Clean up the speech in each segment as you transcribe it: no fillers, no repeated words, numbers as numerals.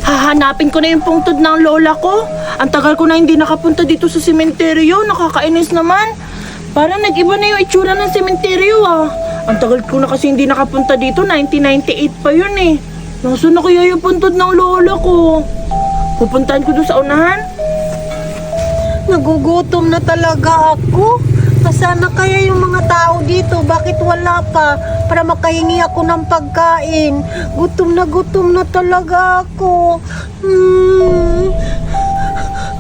Hahanapin ko na yung pungtod ng lola ko. Ang tagal ko na hindi nakapunta dito sa sementeryo. Nakakainis naman. Parang nag-iba na yung itsura ng sementeryo ah. Ang tagal ko na kasi hindi nakapunta dito. 1998 pa yun eh. Nasaan na kaya yung puntod ng lola ko? Pupuntahan ko doon sa unahan. Nagugutom na talaga ako. Nasaan na kaya yung mga tao dito? Bakit wala pa? Para makahingi ako ng pagkain. Gutom na talaga ako.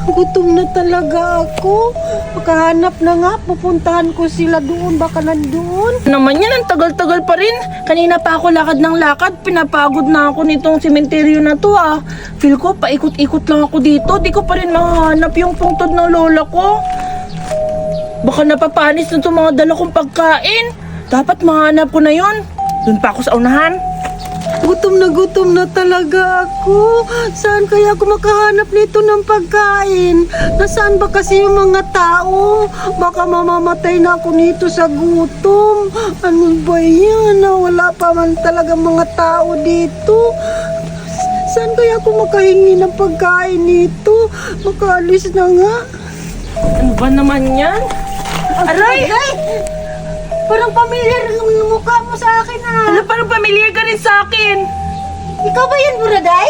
Gutom na talaga ako. Makahanap na nga. Pupuntahan ko sila doon. Baka nandoon. Naman yan, ang tagal-tagal pa rin. Kanina pa ako lakad ng lakad. Pinapagod na ako nitong sementeryo na to ah. Feel ko, paikot-ikot lang ako dito. Di ko pa rin mahanap yung pungtod ng lola ko. Baka napapanis na itong mga dala kong pagkain. Dapat mahanap ko na yon. Doon pa ako sa unahan. Gutom na talaga ako. Saan kaya ako makahanap nito ng pagkain? Nasaan ba kasi yung mga tao? Baka mamamatay na ako nito sa gutom. Ano ba yan? Wala pa man talaga mga tao dito. Saan kaya ako makahingi ng pagkain nito? Makaalis na nga. Ano ba naman yan? Aray! Parang pamilyar yung mukha mo sa akin ah. Ano, parang pamilyar ka rin sa akin. Ikaw ba yan, Buraday?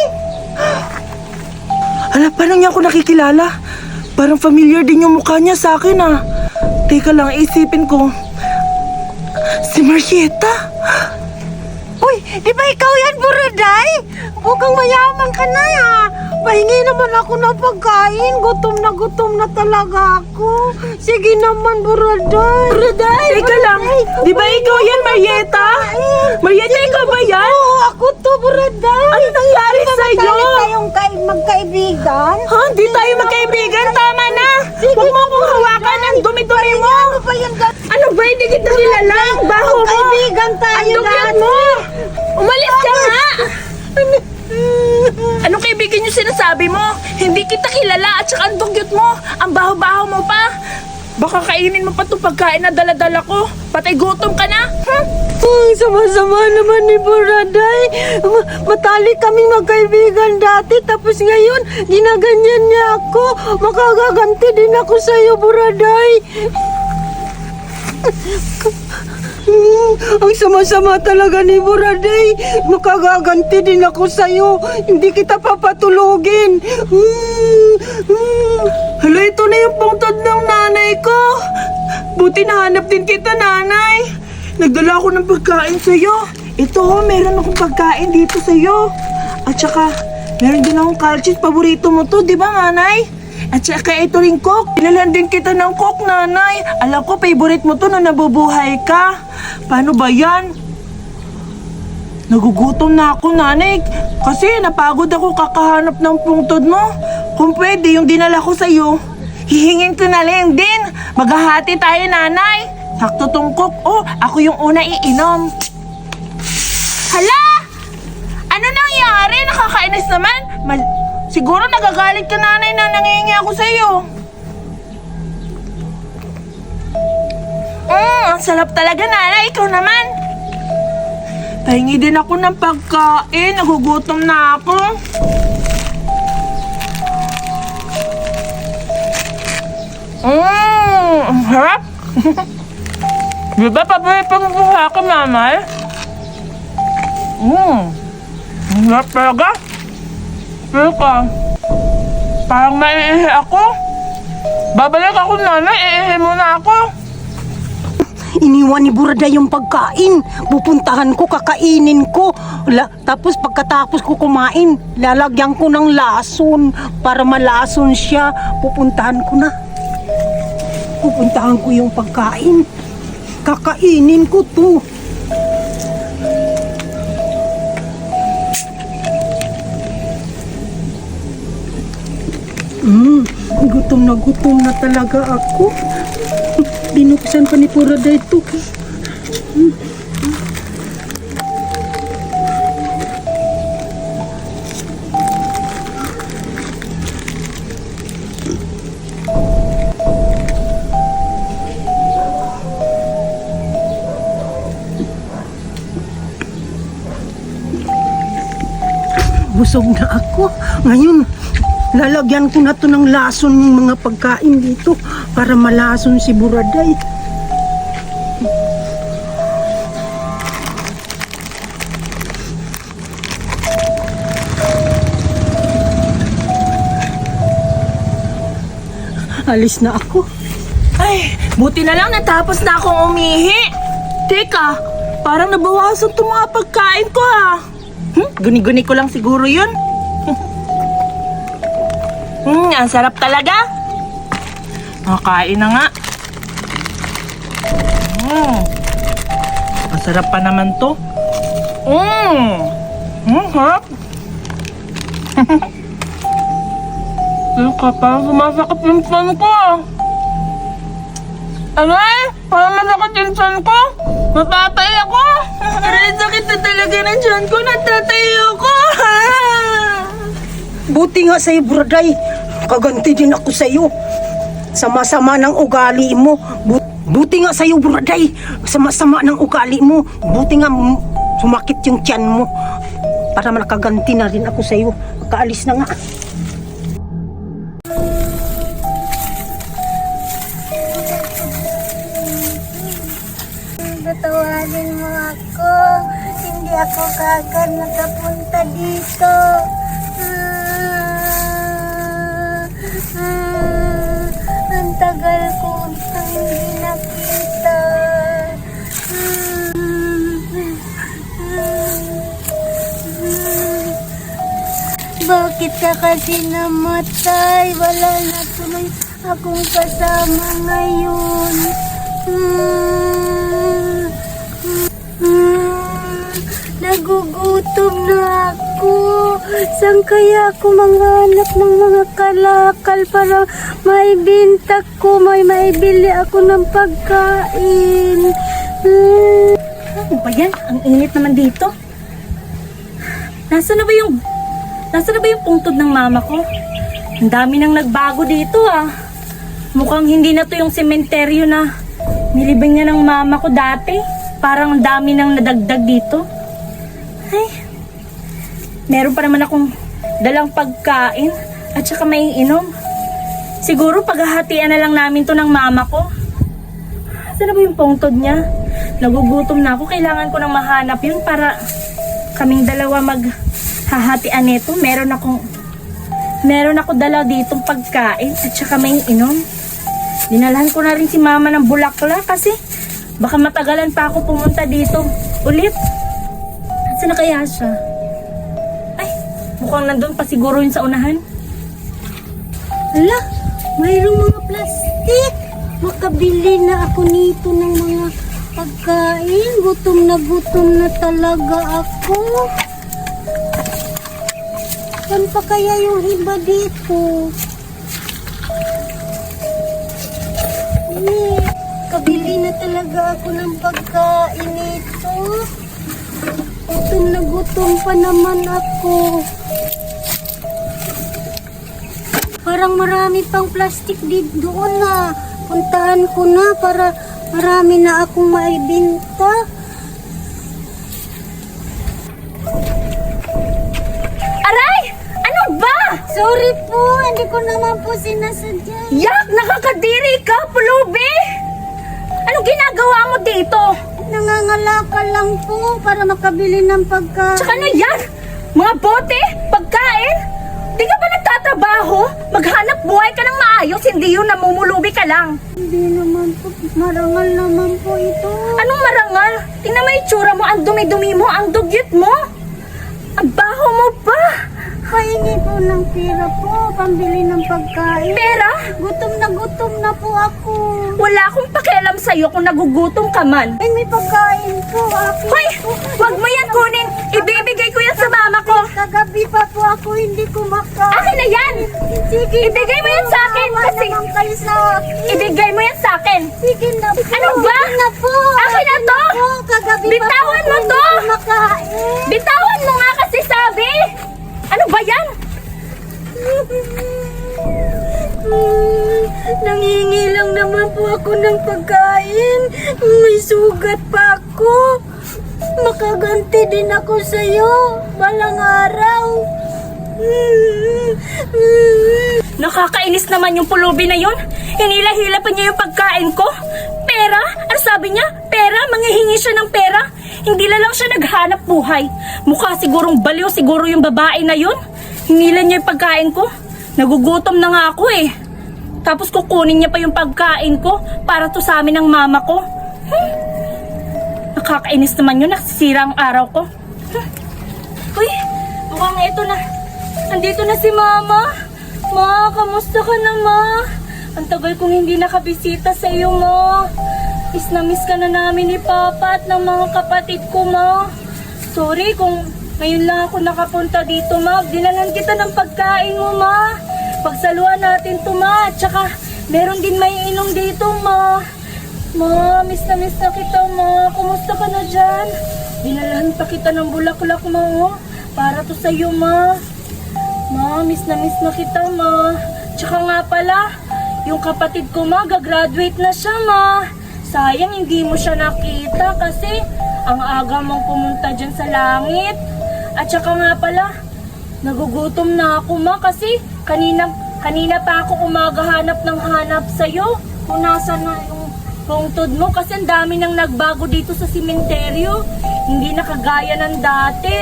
Hala, parang niya ako nakikilala. Parang familiar din yung mukha niya sa akin ah. Teka lang, isipin ko. Si Marieta? Uy, di ba ikaw yan, Buraday? Mukhang mayaman ka na ah. Pahingi naman ako ng pagkain. Gutom na talaga ako. Sige naman, Buraday. Buraday! Teka lang, di ba ikaw yan, Marieta? Marieta, ikaw ba yan? Oo, ako to, Buraday. Ano nangyari sa'yo? Tayo tayong magkaibigan. Ha? Di tayo magkaibigan? Tama na! Huwag mo akong hawakan, ang dumi-dumi mo! Ano ba yan? Ano ba? Hindi kita kilala! Ang baho mo! Magkaibigan tayo Ang dugyot mo! Umalis ka nga! Anong kaibigan yung sinasabi mo? Hindi kita kilala at saka ang dugyot mo! Ang baho-baho mo pa! Baka kainin mo pa itong pagkain na dala-dala ko. Patay gutom ka na. Sama-sama naman ni Buraday. Matalik kaming magkaibigan dati. Tapos ngayon, ginaganyan niya ako. Makagaganti din ako sa iyo, Buraday. Ang sama-sama talaga ni Buraday. Makagaganti din ako sa iyo. Hindi kita papatulogin. Hala, ito na yung pungtod ng nanay ko. Buti nahanap din kita, nanay. Nagdala ako ng pagkain sa'yo. Ito, meron akong pagkain dito sa'yo. At saka, meron din akong calcit. Paborito mo to, di ba, nanay? At saka ito rin coke. Pinalan din kita ng coke, nanay. Alam ko, favorite mo to nung nabubuhay ka. Paano ba yan? Nagugutom na ako, nanay. Kasi napagod ako kakahanap ng pungtod mo. Kung pwede, yung dinala ko sa'yo, hihingin ko na lang din. Maghahati tayo, nanay. Sakto tong coke. Oh, ako yung una iinom. Hala! Ano nangyari? Nakakainis naman. Siguro nagagalit ka, nanay, na nangingi ako sa'yo. Ang sarap talaga, nanay. Ikaw naman. Pahingi din ako ng pagkain. Nagugutom na ako. Ang harap. Di ba paborito mo po sa akin, nanay? Ang harap talaga. Teka, parang maiihi ako. Babalik ako, nanay. Iihi muna ako. Iniwan ni Buraday yung pagkain. Pupuntahan ko, kakainin ko. Tapos pagkatapos ko kumain, lalagyan ko ng lason para malason siya. Pupuntahan ko na. Pupuntahan ko yung pagkain. Kakainin ko to. Gutom na talaga ako. Binuksan pa ni Buraday ito. busog na ako. Ngayon, lalagyan ko na to ng lason ng mga pagkain dito para malason si Buraday. Alis na ako. Ay, buti na lang natapos na akong umihi. Teka, parang nabawasan itong mga pagkain ko Guni-guni ko lang siguro yun. Ang sarap talaga. Makakain na nga. Ang sarap pa naman to. Harap. Parang sumasakit yung tiyan ko Aray, parang masakit yung tiyan ko. Mapapay ako. Aray, sakit na talaga ng tiyan ko. Natatayo ko. Buti nga sa'yo, Buraday. Kaganti din ako sa'yo. Sama-sama ng ugali mo. Buti nga sa'yo, Buraday. Sama-sama ng ugali mo. Buti nga sumakit yung tiyan mo. Para malakaganti na rin ako sa'yo. Makaalis na nga. Tatawanin mo ako. Hindi ako kagad nakapunta dito. Ang tagal ko nang hindi nakita. Bakit ka kasi namatay? Wala na tuloy akong kasama ngayon. Nagugutom na ako. Saan kaya ako manghanap ng mga kalakal para maibinta ko, may maibili ako ng pagkain? Ano ba yan? Ang init naman dito. Nasaan na ba yung pungtod ng mama ko? Ang dami nang nagbago dito Mukhang hindi na to yung sementeryo na nilibing niya ng mama ko dati. Parang ang dami nang nadagdag dito. Ay, meron pa naman akong dalang pagkain at saka may inom. Siguro paghahatian na lang namin to ng mama ko. Saan na ba yung pungtod niya? Nagugutom na ako. Kailangan ko nang mahanap yun para kaming dalawa maghahatian nito. Meron ako dala ditong pagkain at saka may inom. Dinalhan ko na rin si mama ng bulaklak kasi baka matagalan pa ako pumunta dito ulit. Saan na kaya siya? Ay, mukhang nandun pa siguro yun sa unahan. Hala, mayroong mga plastik. Makabili na ako nito ng mga pagkain. Gutom na talaga ako. Saan pa kaya yung iba dito? Kabili na talaga ako ng pagkain nito. Gutom pa naman ako. Parang marami pang plastik doon Puntahan ko na para marami na akong maibinta. Aray! Ano ba? Sorry po, hindi ko naman po sinasadya. Yak! Nakakadiri ka, pulubi! Anong ginagawa mo dito? Nangangalakal lang po para makabili ng pagkain. Tsaka ano yan? Mga bote? Pagkain? Di ka ba nagtatrabaho? Maghanap buhay ka ng maayos, hindi yung namumulubi ka lang. Hindi naman po, marangal naman po ito. Anong marangal? Tingnan mo yung itsura mo, ang dumi-dumi mo, ang dugyot mo. Ang baho mo pa. Pahingi po ng pera po, pambili ng pagkain. Pera? Gutom na po ako. Wala akong pakialam sa'yo kung nagugutom ka man. Ay, may pagkain po. Akin Hoy! po. Wag mo yan kunin! Ibibigay ko yan sa mama ko! Kagabi pa po ako hindi kumakain. Akin na yan! Sige, Ibigay mo yan sa akin maawa kasi- naman kayo sa akin. Ibigay mo yan sa akin! Sige na po. Ano ba? Sige na po. Akin na to! Po, kagabi Bitawan pa po mo ako to! hindi kumakain. Bitawan mo nga kasi sabi! Ano ba yan? Nangingi lang naman po ako ng pagkain. May sugat pa ako. Makaganti din ako sa'yo. Balang araw. Nakakainis naman yung pulubi na yun. Hinila-hila pa niya yung pagkain ko. Pera? Ano sabi niya? Pera? Manghihingi siya ng pera? Hindi na lang siya naghanap buhay. Mukha sigurong baliw siguro yung babae na yun. Hinila niya yung pagkain ko. Nagugutom na nga ako eh. Tapos kukunin niya pa yung pagkain ko para to sa amin ng mama ko. Nakakainis naman yun. Nasisira ang araw ko. Uy, mukhang ito na. Andito na si mama. Ma, kamusta ka na, ma? Ang tagal kong hindi nakabisita sa iyo, ma. Miss na miss ka na namin ni Papa at ng mga kapatid ko, ma. Sorry kung ngayon lang ako nakapunta dito, ma. Dinalan kita ng pagkain mo, ma. Pagsaluhan natin to, ma. At saka, meron din may inom dito, ma. Ma, miss na kita, ma. Kumusta ka na dyan? Dinalahan pa kita ng bulaklak, ma, oh. Para to sa iyo, ma. Ma, miss na kita, ma. Tsaka nga pala, yung kapatid ko, ma, gagraduate na siya, ma. Sayang, hindi mo siya nakita kasi ang aga mong pumunta dyan sa langit. At tsaka nga pala, nagugutom na ako, ma, kasi kanina pa ako umagahanap ng hanap sa'yo. Kung nasa na yung pungtod mo, kasi ang dami nang nagbago dito sa simenteryo. Hindi na kagaya ng dati.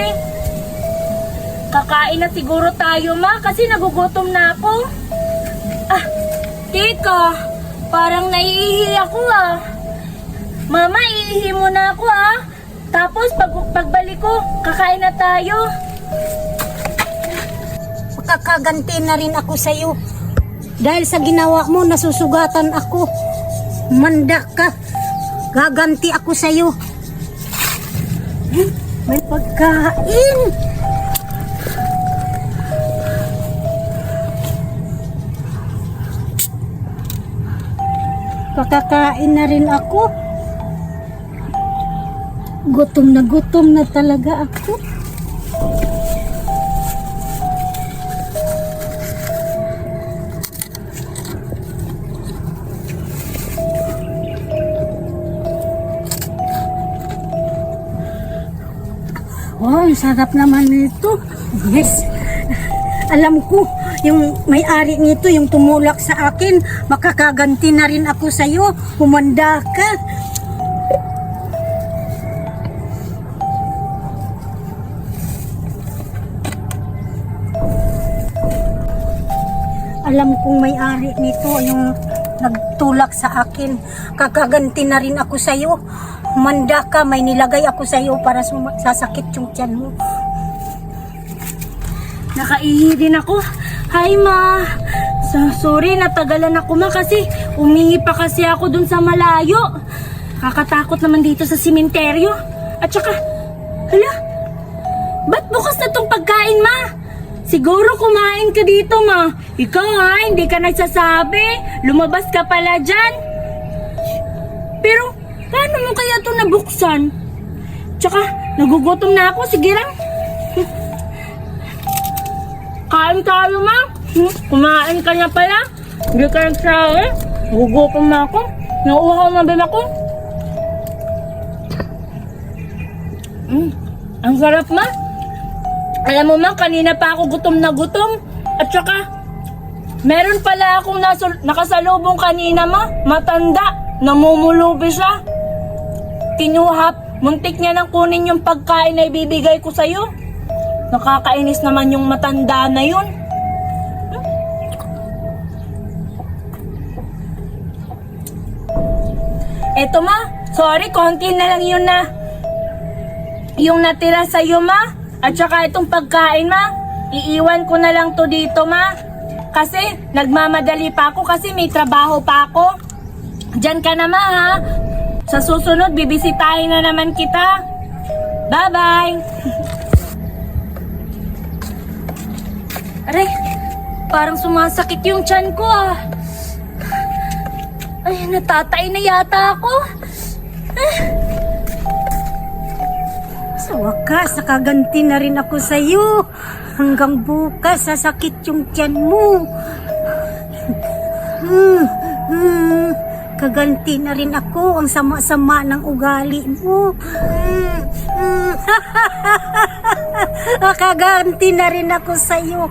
Kakain na siguro tayo, ma, kasi nagugutom na ako. Ah, teka, parang naiihi ako, ah. Mama, iihi mo na ako, ah. Tapos, pagbalik ko, kakain na tayo. Makakaganti na rin ako sa'yo. Dahil sa ginawa mo, nasusugatan ako. Manda ka. Gaganti ako sa'yo. May pagkain. Pakakain na rin ako. Gutom na talaga ako. Wow, ang sarap naman nito. Yes. Alam ko, yung may-ari nito, yung tumulak sa akin, makakaganti na rin ako sa'yo. Humanda ka. Alam kong may-ari nito, yung nagtulak sa akin. Kakaganti na rin ako sa'yo. Humanda ka, may nilagay ako sa'yo para sasakit yung tiyan mo. Nakaihi din ako. Hi, ma. Sorry, natagalan ako, ma, kasi umingi pa kasi ako dun sa malayo. Kakatakot naman dito sa simenteryo. At saka, hala, ba't bukas na tong pagkain, ma? Siguro kumain ka dito, ma. Ikaw, ha, hindi ka nagsasabi. Lumabas ka pala dyan. Pero, paano mo kaya ito nabuksan? Tsaka, nagugutom na ako. Sige lang. Kain tayo, ma. Kumain ka na pala. Hindi ka nagsabi. Nagugutom na ako. Nauuhaw na din ako. Ang sarap, ma. Alam mo, ma, kanina pa ako gutom na gutom. At saka, meron pala akong nakasalubong kanina, ma. Matanda. Namumulubi siya. Kinuha. Muntik niya nang kunin yung pagkain na ibibigay ko sa'yo. Nakakainis naman yung matanda na yun. Eto, ma. Sorry, konti na lang yun na. Yung natira sa'yo, ma. At saka itong pagkain, ma. Iiwan ko na lang to dito, ma. Kasi nagmamadali pa ako kasi may trabaho pa ako. Diyan ka na, ma, ha. Sa susunod, bibisitahin na naman kita. Bye-bye. Aray, parang sumasakit yung tiyan ko, ah. Ay, natatay na yata ako. Sa wakas, nakaganti na rin ako sa'yo. Hanggang bukas, sasakit yung tiyan mo. Kaganti na rin ako. Ang sama-sama ng ugali mo. Kaganti na rin ako sa'yo.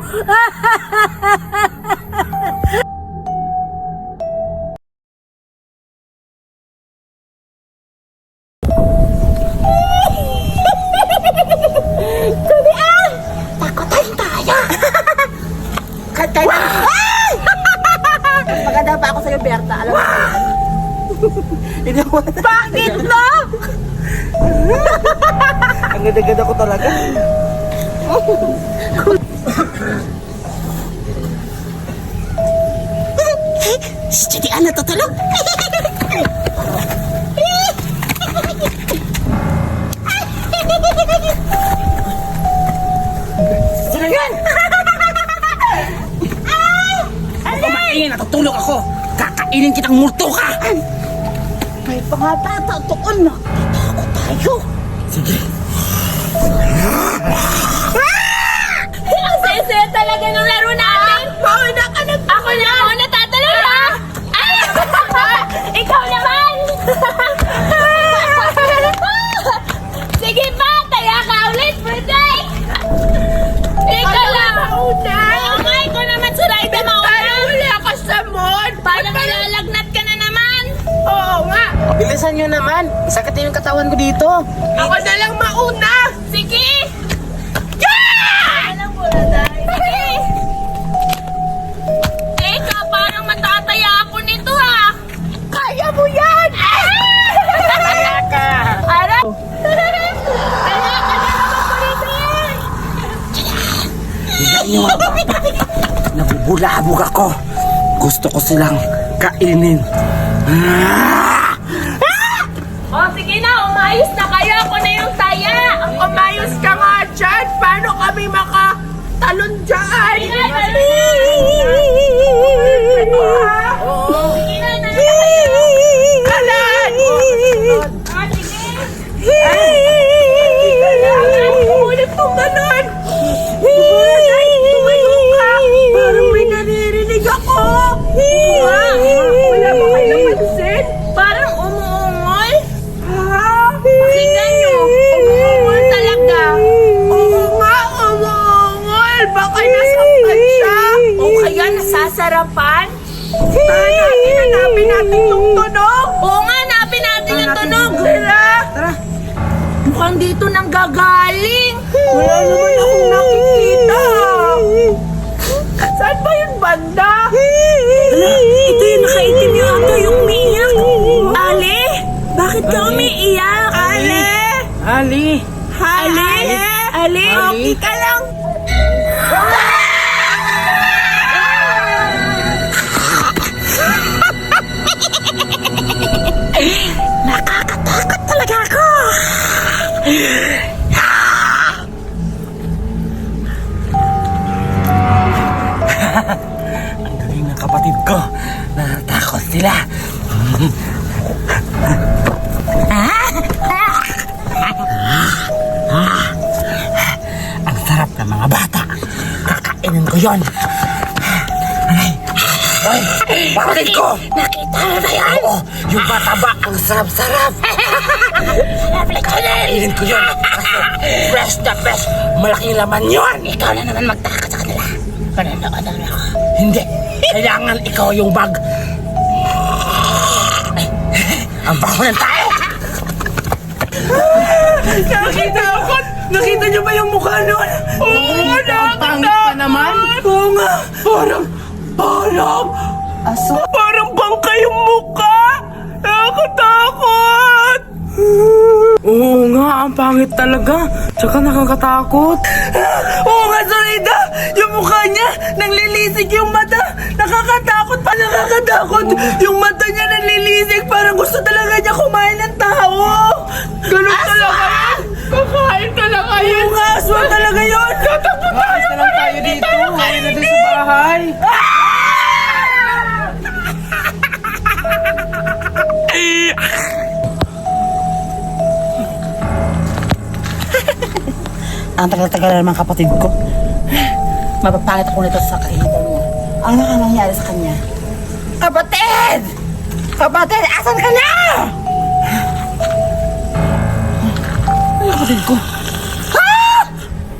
Maganda pa ako sa'yo, Berta. Alam mo. Bakit no? Ang ganda-ganda ko talaga. Jadi anak tutulog. Sino yan? Kumain, natutulog ako. Kakainin kitang multo ka. May pangatataon na. Takot tayo. Sige. Ang saya-saya talaga ng laro natin! Ako na ako natatalon ha! Ay! Ikaw naman! Sige pa! Taya ka ulit, birthday! Ikaw lang! Oo nga, ikaw naman sa ride mauna! Wala ka sa mood. Parang malalagnat ka na naman! Oo nga. Bilisan nyo naman. Sakit yung katawan ko dito. Ako na lang mauna. Sige! Sige! Eka, parang matataya ako nito ha! Kaya mo yan. Kaya ka. Arap! Kaya ka na naman ko rito yan! Bigyan nyo mga bata. Nabubulabog ako. Gusto ko silang kainin. O sige na, umayos na kayo! Ako na yung taya! Umayos ka nga dyan. Paano kami makatalon dyan? Sige na, Kalan! sige! Ulit pong ganon. Tumayo ka. Parang may naririnig ako. Wala ba kayong pansin? Parang umuungol! Ha? Pakinggan nyo! Umuungol talaga! Oo nga, umungol. Baka nasaktan siya. O kaya nasasarapan? Hanapin natin yung tunog. Oo nga, hanapin natin yung tunog! Tara. Mukhang dito nang gagaling! Wala naman akong nakikita. Saan ba yung banda? Ito yung nakaitim yung ato, yung umiiyak! Ale! Bakit ka umiiyak? Ale! Ali. Ale! Ale! Okay ka lang. Nakakatakot talaga ako. Ang galing ng kapatid ko. Natakot sila. Ang sarap ng mga bata. Kakainin ko yon. Ay, kapatid ko! Nakita mo ba yan? Oo, yung mataba, ang sarap-sarap. Kakainin ko yun. Kasi fresh na fresh. Malaking laman yun. Ikaw na naman magtaka sa kanila. Pananood na ako. Hindi. Kailangan ikaw yung bag. Ay, ang baho ng tao. Nakita niyo ba yung mukha nun? Oo, Pangit pa naman. Oo nga. Parang bangkay yung mukha. Nakakatakot. Oo nga, ang pangit talaga. Tsaka nakakatakot. Oo nga, Zoraida. Yung mukha niya, nanglilisik yung mata. Nakakatakot pa, nakakatakot. Yung mata niya nanlilisik. Parang gusto talaga niya kumain ng tao. Ganun talaga yan. Kakain talaga yun. Oo nga, aswang talaga yun. Tatakbo tayo. na lang tayo dito. Kaya na din sa bahay. Ang tagal-tagal na naman kapatid ko. Mapapangit ako nito sa kainitan mo. Ano na nangyari sa kanya? Kapatid! Kapatid, asan ka na? Ay, kapatid ko. Ha?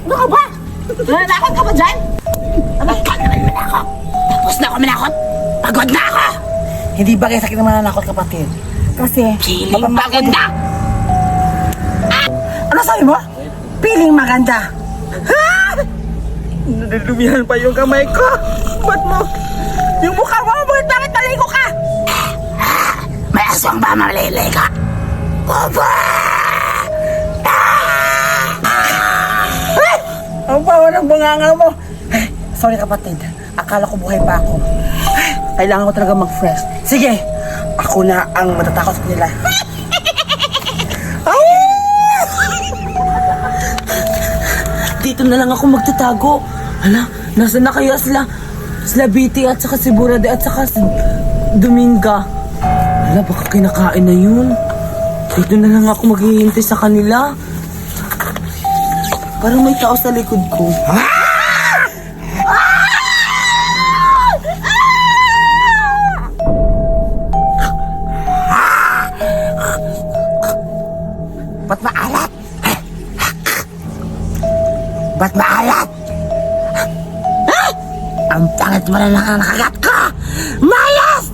Ano ka ba? Nananakot ka ba dyan? Abay ka naman manakot. Tapos na ako manakot. Hindi bagay sa akin ang mananakot, kapatid. Kasi, Piling maganda! ano sabi mo? Piling maganda. Ha? Nadadumihan pa yung kamay ko. Ba't mo? Yung mukha mo, bakit maligo ka? May aswang ba maliligo? Opo! Ang bawa ng bunganga mo. Ay, sorry kapatid. Akala ko buhay pa ako. Kailangan ko talaga mag-fresh. Sige, ako na ang matatakot sa kanila. Dito na lang ako magtatago. Hala, nasa na kaya sila? Sila Biti at saka si Burade at saka si Dominga. Hala, baka kinakain na yun. Dito na lang ako maghihintay sa kanila. Parang may tao sa likod ko. Ba't maalat? Ba't maalat? Ang pangit mo na nakagat ko! Mayas!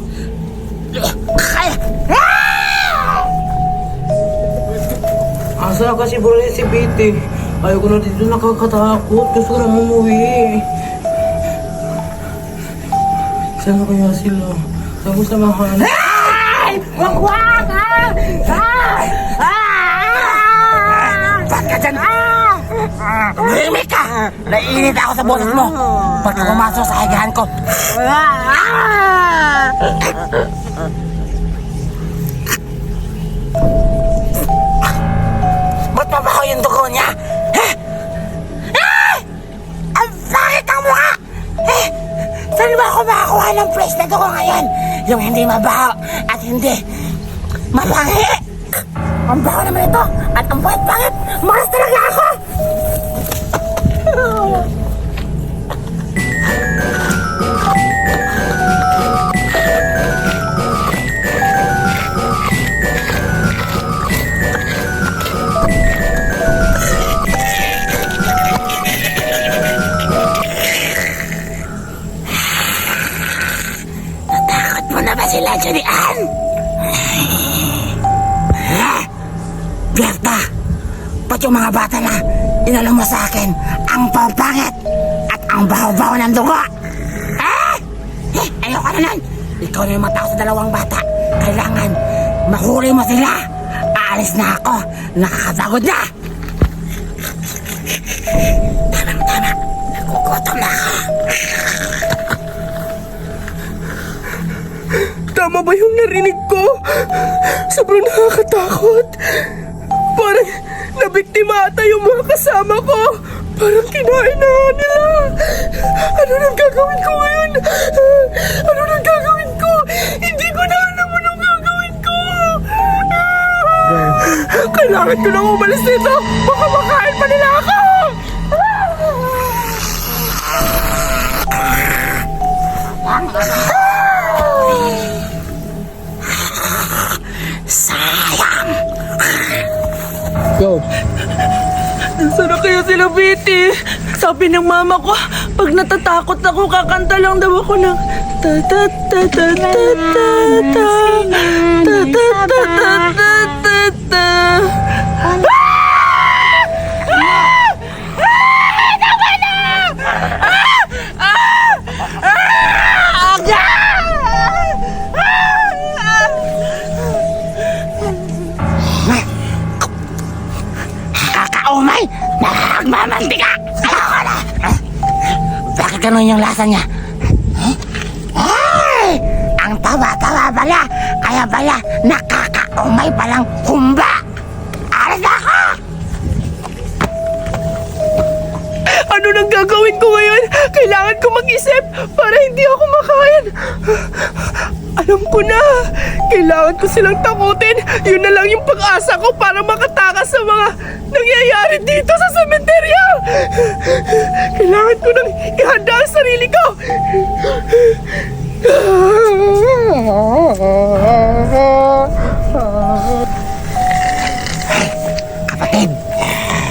Asa kasi Burade si Biti? Ayoko na dito nakakatakot. Gusto ko na umuwi. Saan kaya sila? Saan ko samahan? Wag! Ba't ka dyan? Tumihimik ka! Naiinit ako sa boses mo! Ba't ka pumasok sa higahan ko? Ba't mabaho yung dugo niya? Ang bakit ang mukha? Saan ba ako makakuha ng fresh na dugo ngayon? Yung hindi mabaho at hindi mapangi! Ang baho naman ito at ang pangit! Makas talaga ako! Natakot mo na ba sila, Julian? Berta, ba't yung mga bata na inalo mo sa akin ang papangit at ang baho-baho ng dugo? Ayoko na nun. Ikaw na yung matao sa dalawang bata. Kailangan mahuli mo sila. Aalis na ako. Nakakapagod na. Tama. Nagugutom na ako. Tama ba yung narinig ko? Sobrang nakakatakot. Parang nabiktima ata yung mga kasama ko. Parang kinain na nila. Ano nang gagawin ko ngayon? Ano nang gagawin ko? Hindi ko na alam anong gagawin ko. Kailangan ko nang umalis dito. Baka makain pa nila ako. Sayang. Go. Nasaan na kaya sila, Biti? Sabi ng mama ko, pag natatakot ako, kakanta lang daw ako ng ta ta ta ta ta ta ta ta ta ta ta ta ta. Kakaumay! Nagmamantika! Ayoko na! Bakit ganun yung lasa niya? Ay! Ang taba-taba pala! Kaya pala nakakaumay palang humba! Alis na ako! Ano nang gagawin ko ngayon? Kailangan ko mag-isip para hindi ako makain. Alam ko na. Kailangan ko silang takutin. Yun na lang yung pag-asa ko para makatakas sa mga nangyayari dito sa sementeryo. Kailangan ko nang ihanda ang sarili ko. Kapatid,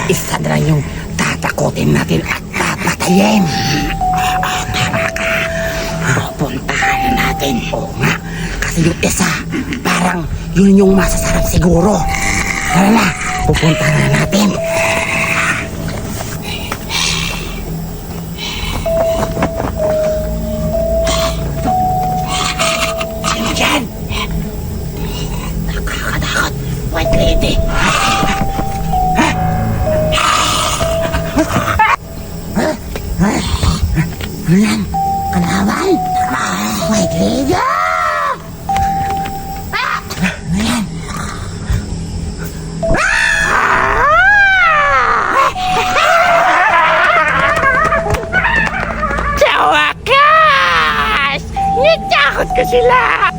isa na lang yung tatakutin natin at papatayin. Tama ka. Pupuntahan natin. Oo nga. Kasi yung isa, parang yun yung masasarap siguro. Tara na, pupunta na natin. Sino dyan? Nakakatakot. White lady. Ano yan? Kalaban? White lady! Ano yan? Sa wakas! Natakot ko sila!